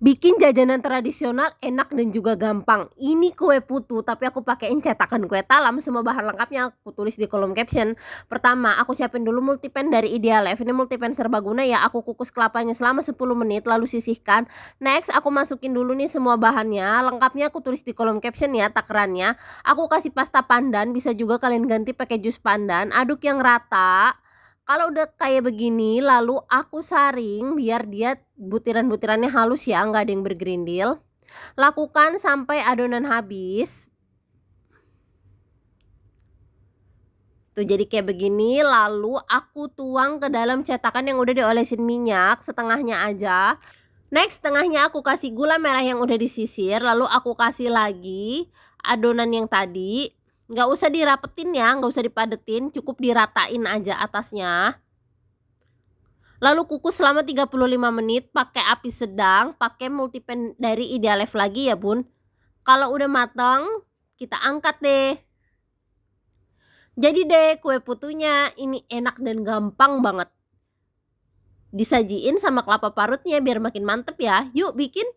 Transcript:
Bikin jajanan tradisional enak dan juga gampang. Ini kue putu tapi aku pakein cetakan kue talam, semua bahan lengkapnya aku tulis di kolom caption. Pertama, aku siapin dulu multipan dari Idealef. Ini multipan serbaguna ya, aku kukus kelapanya selama 10 menit lalu sisihkan. Next, aku masukin dulu nih semua bahannya. Lengkapnya aku tulis di kolom caption ya takarannya. Aku kasih pasta pandan, bisa juga kalian ganti pakai jus pandan. Aduk yang rata. Kalau udah kayak begini, lalu aku saring biar dia butiran-butirannya halus ya, nggak ada yang bergerindil. Lakukan sampai adonan habis. Tuh jadi kayak begini, lalu aku tuang ke dalam cetakan yang udah diolesin minyak, setengahnya aja. Next, tengahnya aku kasih gula merah yang udah disisir, lalu aku kasih lagi adonan yang tadi. Nggak usah dirapetin ya, nggak usah dipadetin, cukup diratain aja atasnya. Lalu kukus selama 35 menit pakai api sedang, pakai multipan dari Idealef lagi ya bun. Kalau udah matang, kita angkat deh. Jadi deh kue putunya ini enak dan gampang banget. Disajiin sama kelapa parutnya biar makin mantep ya. Yuk bikin!